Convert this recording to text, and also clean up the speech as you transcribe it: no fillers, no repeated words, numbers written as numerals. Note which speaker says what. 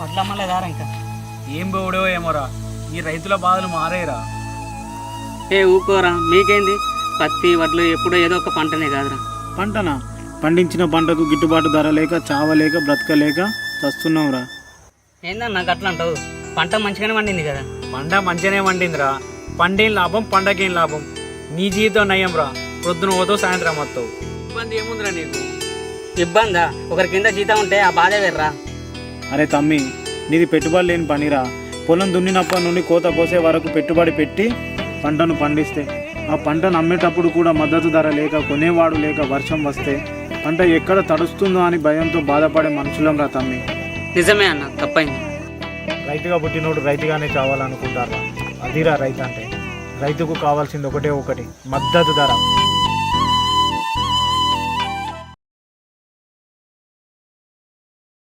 Speaker 1: వడ్ల మళ్ళీ దారా ఇంకా
Speaker 2: ఏం బోడో ఏమోరా, ఈ రైతుల బాధలు మారేరా.
Speaker 1: ఏ ఊకోరా, మీకేంది? పత్తి వడ్లు ఎప్పుడో ఏదో ఒక పంటనే కాదురా.
Speaker 3: పంటనా? పండించిన పంటకు గిట్టుబాటు ధర లేక చావలేక బ్రతకలేక చస్తున్నాంరా.
Speaker 1: ఏందన్నా గట్ల అంటావు? పంట మంచిగానే పండింది కదా.
Speaker 2: పంట మంచిగానే వండిందిరా. పండేం లాభం, పండగేం లాభం. నీ జీవితం నయం రా. ప్రొద్దున పోతావు, సాయంత్రం వస్తావు. ఇబ్బంది ఏముందిరా నీకు?
Speaker 1: ఇబ్బందా? ఒకరి కింద జీతం ఉంటే ఆ బాధ వేర్రా.
Speaker 3: అరే తమ్మి, నీది పెట్టుబడి లేని పనిరా. పొలం దున్నినప్పటి నుండి కోత కోసే వరకు పెట్టుబడి పెట్టి పంటను పండిస్తే ఆ పంటను అమ్మేటప్పుడు కూడా మద్దతు ధర లేక, కొనేవాడు లేక, వర్షం వస్తే పంట ఎక్కడ తడుస్తుందో అని భయంతో బాధపడే మనుషులం రా తమ్మి.
Speaker 1: నిజమే అన్న, తప్పైంది.
Speaker 3: రైతుగా పుట్టినోడు రైతుగానే చావాలనుకుంటారా? అదిరా రైతు అంటే. రైతుకు కావాల్సింది ఒకటే ఒకటి, మద్దతు ధర.